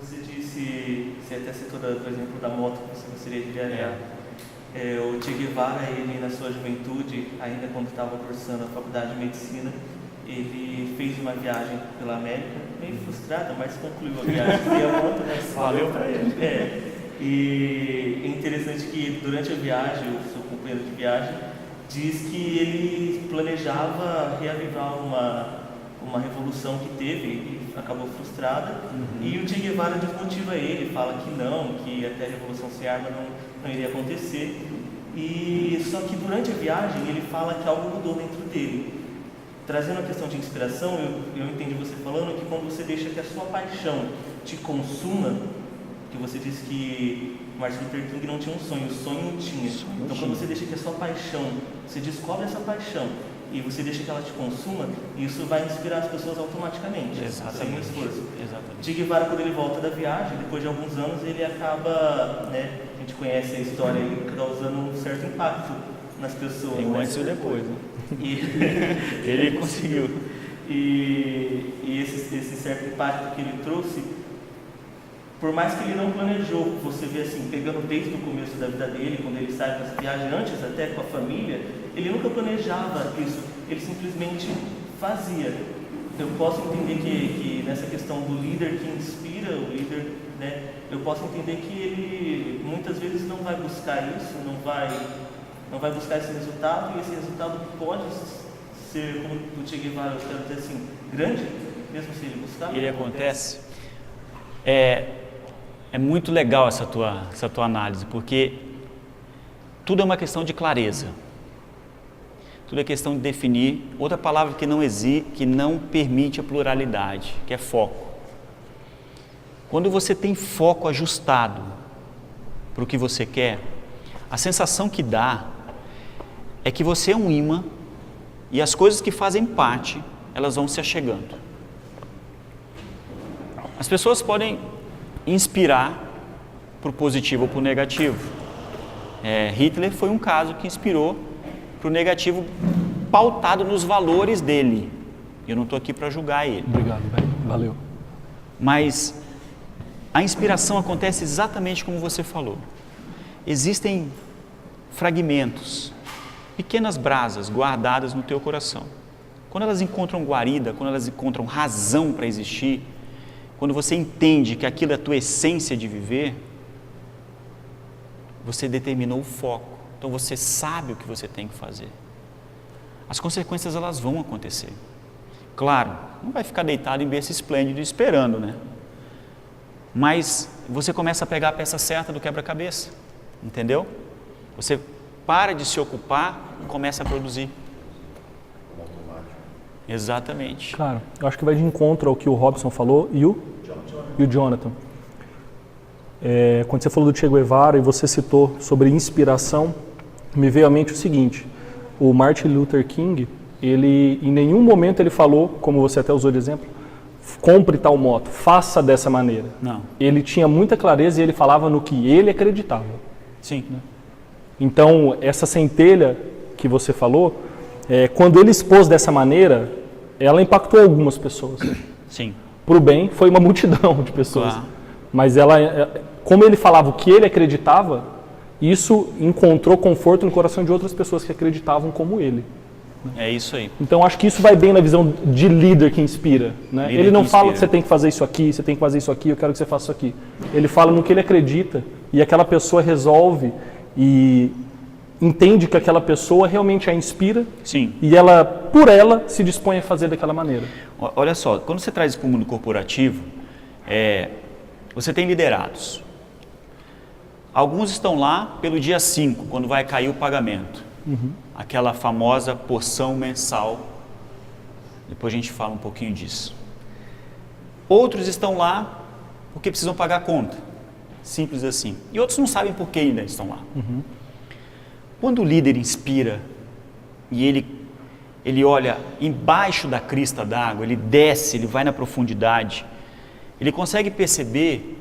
Você disse, você até citou, por exemplo, da moto que você gostaria de viajar. O Che Guevara, ele na sua juventude, ainda quando estava cursando a faculdade de medicina, ele fez uma viagem pela América, meio frustrada, mas concluiu a viagem. E a moto, né? Valeu para ele. E é interessante que durante a viagem, o seu companheiro de viagem diz que ele planejava reavivar uma revolução que teve e acabou frustrada. E o Che Guevara desmotiva ele, fala que até a revolução sem arma não iria acontecer. E só que durante a viagem ele fala que algo mudou dentro dele. Trazendo a questão de inspiração, eu entendi você falando que quando você deixa que a sua paixão te consuma, que você disse que Martin Luther King não tinha um sonho, o sonho tinha. Então quando você deixa que a sua paixão, você descobre essa paixão e você deixa que ela te consuma, isso vai inspirar as pessoas automaticamente, sem um esforço. Che Guevara, quando ele volta da viagem, depois de alguns anos, ele acaba, né, a gente conhece a história, ele causando um certo impacto nas pessoas. Tem um antes e depois, né? Ele conseguiu. E esse certo impacto que ele trouxe por mais que ele não planejou, você vê assim, pegando desde o começo da vida dele, quando ele sai para essa viagem, antes até com a família, ele nunca planejava isso, ele simplesmente fazia. Eu posso entender que nessa questão do líder que inspira, o líder, né, eu posso entender que ele muitas vezes não vai buscar isso, não vai buscar esse resultado, e esse resultado pode ser, como o Che Guevara, eu quero dizer assim, grande, mesmo se ele buscar. Ele acontece. É muito legal essa tua análise, porque tudo é uma questão de clareza. Tudo é questão de definir. Outra palavra que não permite a pluralidade, que é foco. Quando você tem foco ajustado para o que você quer, a sensação que dá é que você é um imã e as coisas que fazem parte, elas vão se achegando. As pessoas podem inspirar para o positivo ou para o negativo. Hitler foi um caso que inspirou para o negativo, pautado nos valores dele. Eu não estou aqui para julgar ele. Obrigado, velho. Valeu. Mas a inspiração acontece exatamente como você falou. Existem fragmentos, pequenas brasas guardadas no teu coração. Quando elas encontram guarida, quando elas encontram razão para existir, quando você entende que aquilo é a tua essência de viver, você determinou o foco. Então você sabe o que você tem que fazer. As consequências, elas vão acontecer. Claro, não vai ficar deitado em berço esplêndido esperando, né? Mas você começa a pegar a peça certa do quebra-cabeça, entendeu? Você para de se ocupar e começa a produzir. Exatamente. Cara, eu acho que vai de encontro ao que o Robson falou e o Jonathan. Quando você falou do Che Guevara e você citou sobre inspiração, me veio à mente o seguinte: o Martin Luther King, ele em nenhum momento ele falou, como você até usou de exemplo, compre tal moto, faça dessa maneira. Não. Ele tinha muita clareza e ele falava no que ele acreditava. Sim. Então, essa centelha que você falou, quando ele expôs dessa maneira, ela impactou algumas pessoas. Sim. Para o bem, foi uma multidão de pessoas. Claro. Mas como ele falava o que ele acreditava, isso encontrou conforto no coração de outras pessoas que acreditavam como ele. É isso aí. Então, acho que isso vai bem na visão de líder que inspira. Né? Líder ele não que fala inspira. que você tem que fazer isso aqui, você tem que fazer isso aqui, eu quero que você faça isso aqui. Ele fala no que ele acredita e aquela pessoa resolve e entende que aquela pessoa realmente a inspira. Sim. E ela, por ela, se dispõe a fazer daquela maneira. Olha só, quando você traz isso para o mundo corporativo, você tem liderados. Alguns estão lá pelo dia 5, quando vai cair o pagamento. Uhum. Aquela famosa porção mensal. Depois a gente fala um pouquinho disso. Outros estão lá porque precisam pagar a conta. Simples assim. E outros não sabem por que ainda estão lá. Uhum. Quando o líder inspira e ele olha embaixo da crista d'água, ele desce, ele vai na profundidade, ele consegue perceber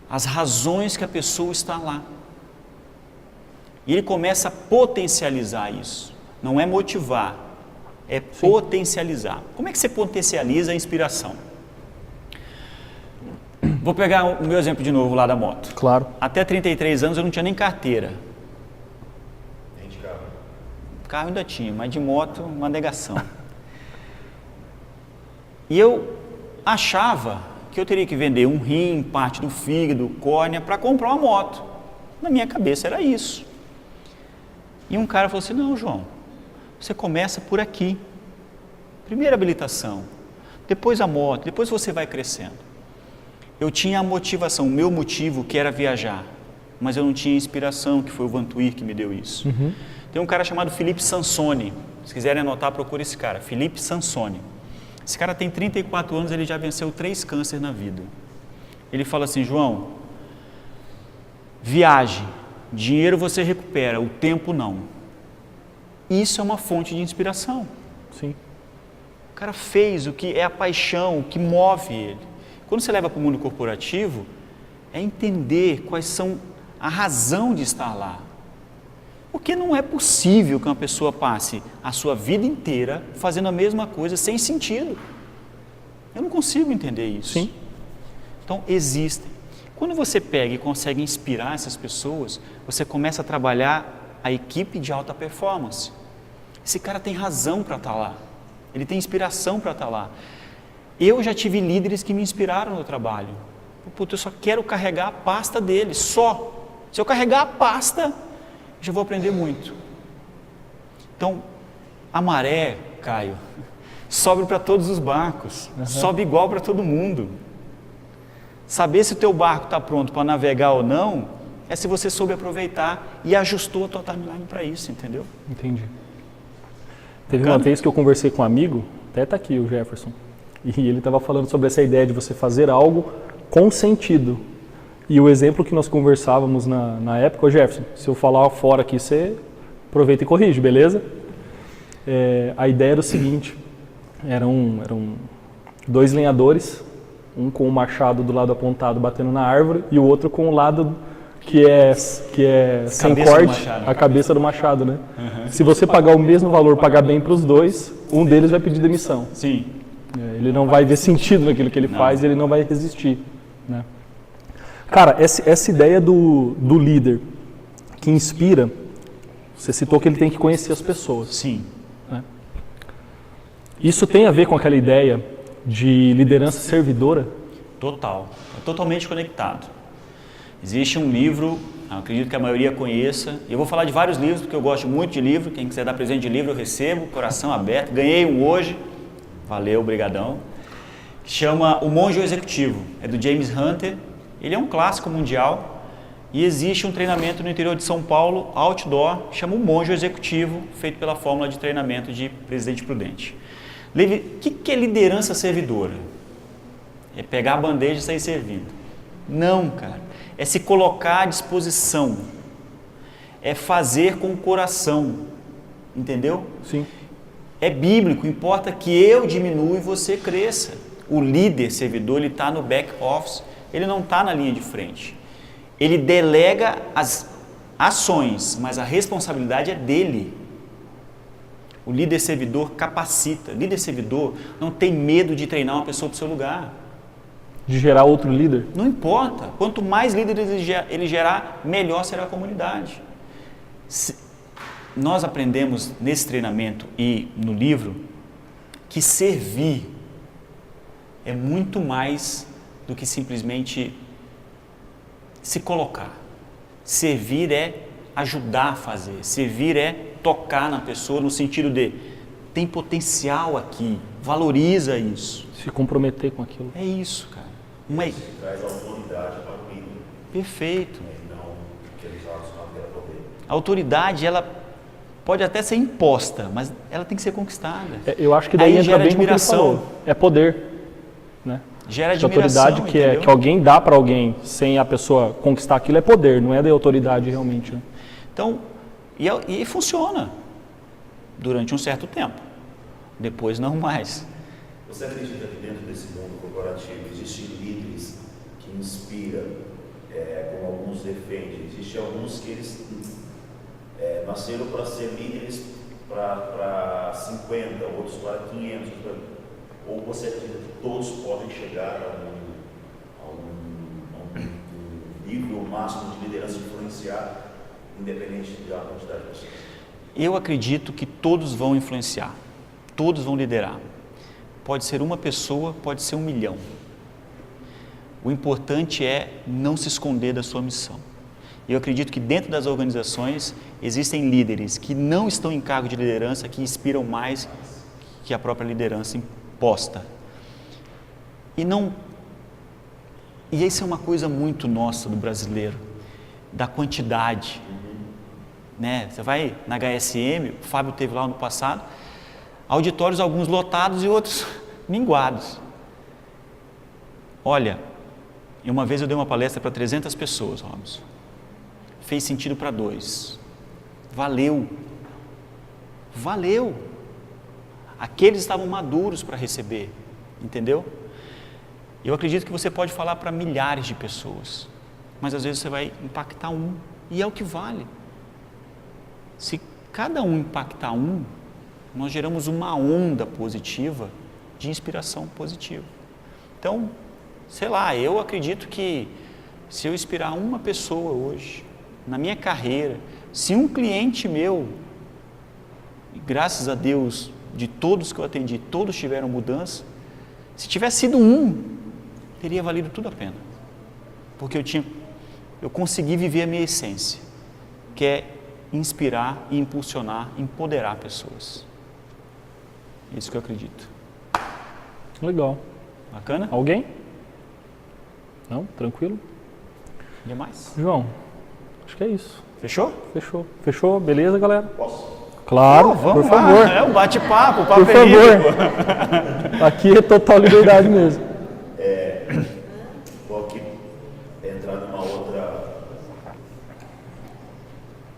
as razões que a pessoa está lá. E ele começa a potencializar isso. Não é motivar, é potencializar. Como é que você potencializa a inspiração? Vou pegar o meu exemplo de novo lá da moto. Claro. Até 33 anos eu não tinha nem carteira. Nem de carro. Carro ainda tinha, mas de moto, uma negação. E eu achava que eu teria que vender um rim, parte do fígado, córnea, para comprar uma moto. Na minha cabeça era isso. E um cara falou assim: não, João, você começa por aqui. Primeiro a habilitação, depois a moto, depois você vai crescendo. Eu tinha a motivação, o meu motivo, que era viajar, mas eu não tinha inspiração, que foi o Vantuir que me deu isso. Uhum. Tem um cara chamado Felipe Sansone, se quiserem anotar, procure esse cara, Felipe Sansone. Esse cara tem 34 anos, ele já venceu 3 cânceres na vida. Ele fala assim: João, viaje, dinheiro você recupera, o tempo não. Isso é uma fonte de inspiração. Sim. O cara fez o que é a paixão, o que move ele. Quando você leva para o mundo corporativo, é entender quais são a razão de estar lá. Porque não é possível que uma pessoa passe a sua vida inteira fazendo a mesma coisa sem sentido. Eu não consigo entender isso. Sim. Então, existem. Quando você pega e consegue inspirar essas pessoas, você começa a trabalhar a equipe de alta performance. Esse cara tem razão para estar lá, ele tem inspiração para estar lá. Eu já tive líderes que me inspiraram no trabalho. Puta, eu só quero carregar a pasta dele, só. Se eu carregar a pasta, eu já vou aprender muito. Então, a maré, Caio, sobe para todos os barcos, sobe igual para todo mundo. Saber se o teu barco está pronto para navegar ou não, é se você soube aproveitar e ajustou a tua timeline para isso, entendeu? Entendi. Teve uma vez que eu conversei com um amigo, até está aqui o Jefferson, e ele estava falando sobre essa ideia de você fazer algo com sentido. E o exemplo que nós conversávamos na época, Jefferson, se eu falar fora aqui, você aproveita e corrige, beleza? A ideia era o seguinte, eram 2 lenhadores, um com o machado do lado apontado batendo na árvore e o outro com o lado que é sem corte, a cabeça do machado, né? Se você pagar o mesmo valor, pagar bem para os dois, um deles vai pedir demissão. Sim. Ele não vai ver sentido naquilo que ele faz, ele não vai resistir, né? Cara, essa ideia do líder que inspira, você citou que ele tem que conhecer as pessoas. Sim. Né? Isso tem a ver com aquela ideia de liderança servidora? Total. É totalmente conectado. Existe um livro, acredito que a maioria conheça, e eu vou falar de vários livros, porque eu gosto muito de livro, quem quiser dar presente de livro eu recebo, coração aberto, ganhei um hoje, valeu, brigadão. Chama O Monge Executivo, é do James Hunter, ele é um clássico mundial, e existe um treinamento no interior de São Paulo, outdoor, chama O Monge Executivo, feito pela fórmula de treinamento de Presidente Prudente. O que é liderança servidora? É pegar a bandeja e sair servindo. Não, cara. É se colocar à disposição. É fazer com o coração. Entendeu? Sim. É bíblico, importa que eu diminua e você cresça. O líder servidor, ele está no back office, ele não está na linha de frente. Ele delega as ações, mas a responsabilidade é dele. O líder servidor capacita. O líder servidor não tem medo de treinar uma pessoa para o seu lugar. De gerar outro líder? Não importa. Quanto mais líderes ele gerar, melhor será a comunidade. Nós aprendemos nesse treinamento e no livro que servir é muito mais do que simplesmente se colocar. Servir é ajudar a fazer. Servir é tocar na pessoa no sentido de tem potencial aqui, valoriza isso. Se comprometer com aquilo. É isso, cara. Traz autoridade para o líder. Perfeito. E não aqueles atos não querem poder. A autoridade, ela pode até ser imposta, mas ela tem que ser conquistada. Eu acho que daí aí entra gera bem com o que ele admiração. falou. É poder, né? Gera Essa admiração, autoridade entendeu? que alguém dá para alguém sem a pessoa conquistar aquilo é poder, não é da autoridade realmente. Né? Então, e funciona durante um certo tempo. Depois não mais. Você acredita que dentro desse mundo corporativo existem líderes que inspiram, como alguns defendem? Existem alguns que eles nasceram para ser líderes para 50, outros para 500. Ou você acredita que todos podem chegar a um nível máximo de liderança, influenciar, independente da quantidade de pessoas? Eu acredito que todos vão influenciar, todos vão liderar. Pode ser uma pessoa, pode ser 1 milhão. O importante é não se esconder da sua missão. Eu acredito que dentro das organizações existem líderes que não estão em cargo de liderança, que inspiram mais que a própria liderança imposta. E isso é uma coisa muito nossa do brasileiro, da quantidade. Né? Você vai na HSM, o Fábio teve lá no passado, auditórios alguns lotados e outros minguados. Olha, uma vez eu dei uma palestra para 300 pessoas, Robson. Fez sentido para 2. Valeu. Valeu. Aqueles estavam maduros para receber, entendeu? Eu acredito que você pode falar para milhares de pessoas, mas às vezes você vai impactar um, e é o que vale. Se cada um impactar um, nós geramos uma onda positiva de inspiração positiva. Então, sei lá, eu acredito que Se eu inspirar uma pessoa hoje, na minha carreira, se um cliente meu, e graças a Deus, de todos que eu atendi, todos tiveram mudança, se tivesse sido um, teria valido tudo a pena. Porque eu consegui viver a minha essência, que é inspirar e impulsionar, empoderar pessoas. É isso que eu acredito. Legal. Bacana? Alguém? Não? Tranquilo? Demais. João, acho que é isso. Fechou? Fechou. Fechou? Beleza, galera? Posso? Claro, Vamos por lá. favor. É um bate-papo, o Por papo é livre, favor. Aqui é total liberdade mesmo. Vou aqui entrar numa outra.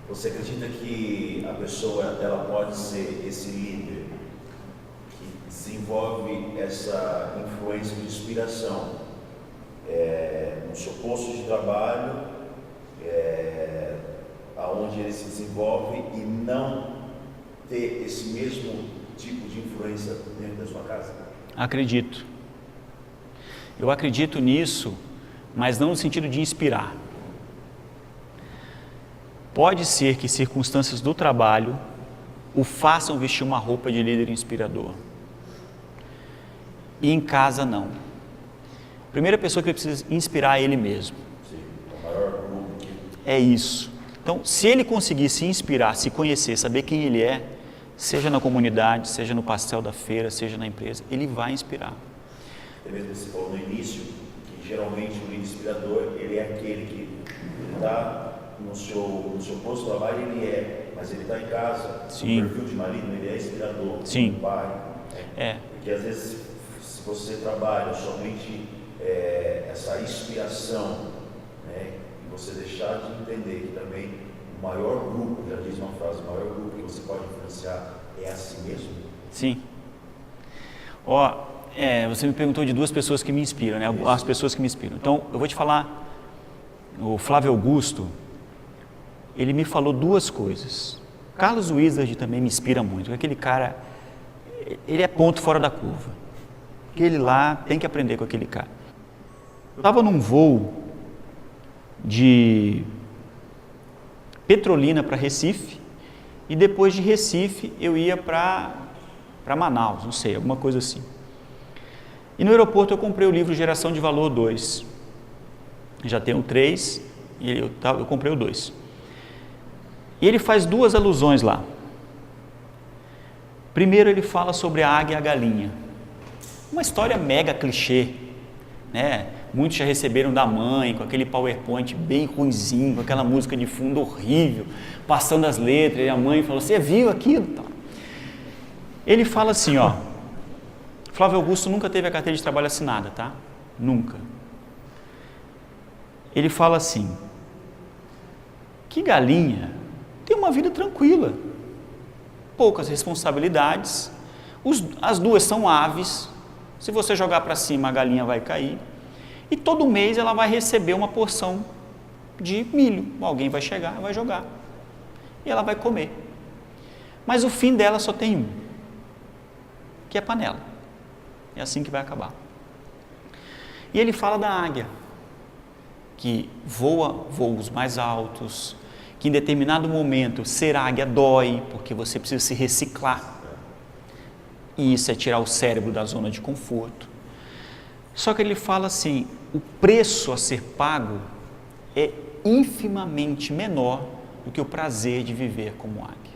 Você acredita que a pessoa ela pode ser esse líder que desenvolve essa influência de inspiração no seu posto de trabalho, aonde ele se desenvolve e não ter esse mesmo tipo de influência dentro da sua casa? Acredito. Eu acredito nisso, mas não no sentido de inspirar. Pode ser que circunstâncias do trabalho o façam vestir uma roupa de líder inspirador. E em casa não. A primeira pessoa que ele precisa inspirar é ele mesmo. Sim, o maior grupo que... É isso. Então, se ele conseguir se inspirar, se conhecer, saber quem ele é, seja na comunidade, seja no pastel da feira, seja na empresa, ele vai inspirar. Até mesmo você falou no início que geralmente o líder inspirador ele é aquele que está no seu posto de trabalho, mas ele está em casa. Sim. O perfil de marido ele é inspirador. Sim. Um pai. Porque às vezes se você trabalha somente essa inspiração, né, e você deixar de entender que também o maior grupo, já diz uma frase, o maior grupo que você pode influenciar é a si mesmo. Sim. Você me perguntou de duas pessoas que me inspiram, né? As pessoas que me inspiram. Então, eu vou te falar, o Flávio Augusto, ele me falou duas coisas. Carlos Wizard também me inspira muito. Aquele cara, ele é ponto fora da curva. Aquele lá tem que aprender com aquele cara. Eu estava num voo de Petrolina para Recife e depois de Recife eu ia para Manaus, não sei, alguma coisa assim. E no aeroporto eu comprei o livro Geração de Valor 2. Já tenho 3 e eu comprei o 2. E ele faz duas alusões lá. Primeiro ele fala sobre a águia e a galinha. Uma história mega clichê, né? Muitos já receberam da mãe, com aquele PowerPoint bem ruinzinho, com aquela música de fundo horrível, passando as letras, e a mãe falou, você viu aquilo? Ele fala assim, Flávio Augusto nunca teve a carteira de trabalho assinada, tá? Nunca. Ele fala assim, que galinha tem uma vida tranquila, poucas responsabilidades, as duas são aves, se você jogar para cima a galinha vai cair, e todo mês ela vai receber uma porção de milho, alguém vai chegar, vai jogar, e ela vai comer, mas o fim dela só tem um, que é a panela, é assim que vai acabar. E ele fala da águia, que voa voos mais altos, que em determinado momento ser águia dói, porque você precisa se reciclar, e isso é tirar o cérebro da zona de conforto. Só que ele fala assim, o preço a ser pago é infimamente menor do que o prazer de viver como águia.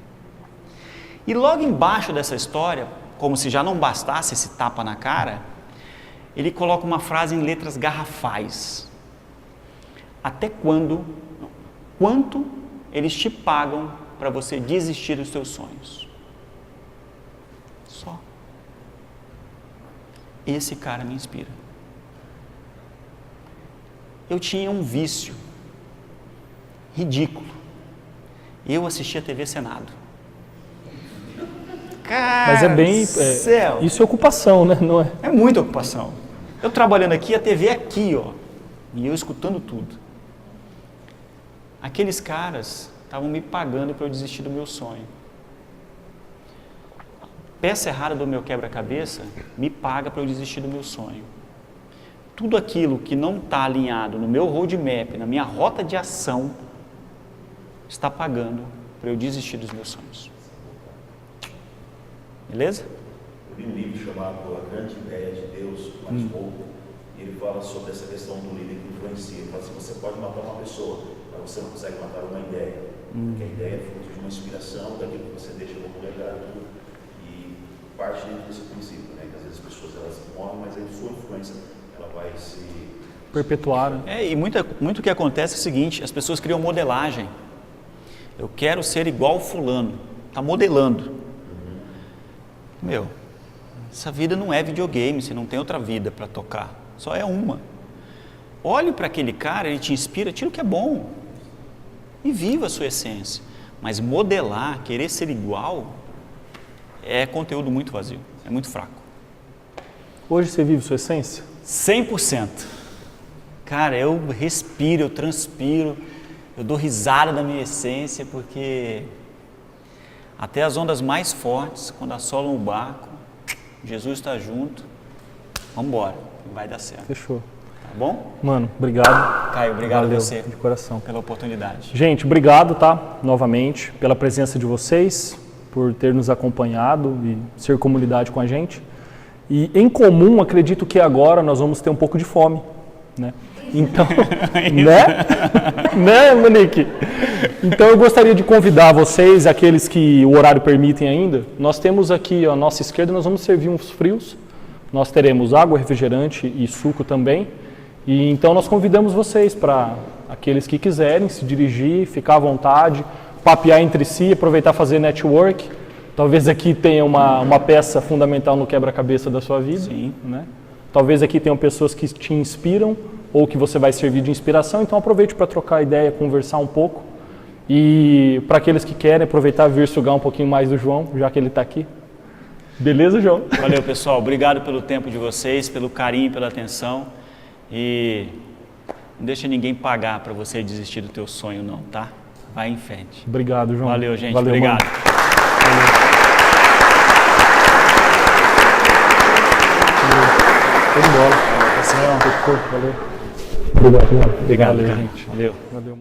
E logo embaixo dessa história, como se já não bastasse esse tapa na cara, ele coloca uma frase em letras garrafais. Até quanto eles te pagam para você desistir dos teus sonhos? Só. Esse cara me inspira. Eu tinha um vício ridículo. Eu assistia a TV Senado. Cara, mas é bem... isso é ocupação, né? Não é? É muita ocupação. Eu trabalhando aqui, a TV aqui, e eu escutando tudo. Aqueles caras estavam me pagando para eu desistir do meu sonho. Peça errada do meu quebra-cabeça me paga para eu desistir do meu sonho. tudo aquilo que não está alinhado no meu roadmap, na minha rota de ação, está pagando para eu desistir dos meus sonhos. Beleza? Eu li um livro chamado A Grande Ideia de Deus, mais pouco, e ele fala sobre essa questão do líder que influencia. Ele fala assim, você pode matar uma pessoa, mas você não consegue matar uma ideia. Porque a ideia é fruto de uma inspiração, daquilo que você deixa como legado, e parte dentro desse princípio, né? Que às vezes as pessoas elas morrem, mas a sua influência ela vai se Perpetuar. E muito o que acontece é o seguinte, as pessoas criam modelagem. Eu quero ser igual fulano, está modelando. Meu, essa vida não é videogame, você não tem outra vida para tocar, só é uma. Olhe para aquele cara, ele te inspira, tira o que é bom e viva a sua essência. Mas modelar, querer ser igual, é conteúdo muito vazio, é muito fraco. Hoje você vive sua essência? 100%. Cara, eu respiro, eu transpiro, eu dou risada da minha essência, porque até as ondas mais fortes, quando assolam o barco, Jesus está junto, vamos embora, vai dar certo. Fechou. Tá bom? Mano, obrigado. Caio, obrigado Valeu, a você de coração. pela oportunidade. Gente, obrigado, tá? Novamente, pela presença de vocês, por ter nos acompanhado e ser comunidade com a gente. E em comum, acredito que agora nós vamos ter um pouco de fome, né? Então, né, Monique? Então eu gostaria de convidar vocês, aqueles que o horário permitem ainda, nós temos aqui à nossa esquerda, nós vamos servir uns frios, nós teremos água, refrigerante e suco também, e então nós convidamos vocês para aqueles que quiserem se dirigir, ficar à vontade, papear entre si, aproveitar fazer network, talvez aqui tenha uma peça fundamental no quebra-cabeça da sua vida, Sim. né? Talvez aqui tenham pessoas que te inspiram ou que você vai servir de inspiração, então aproveite para trocar ideia, conversar um pouco. E para aqueles que querem aproveitar vir sugar um pouquinho mais do João, já que ele está aqui. Beleza, João? Valeu, pessoal. Obrigado pelo tempo de vocês, pelo carinho, pela atenção. E não deixa ninguém pagar para você desistir do teu sonho, não, tá? Vai em frente. Obrigado, João. Valeu, gente. Valeu, obrigado. Foi de bola. Valeu. Obrigado, mano. Obrigado, Valeu, cara. gente. Valeu. Valeu.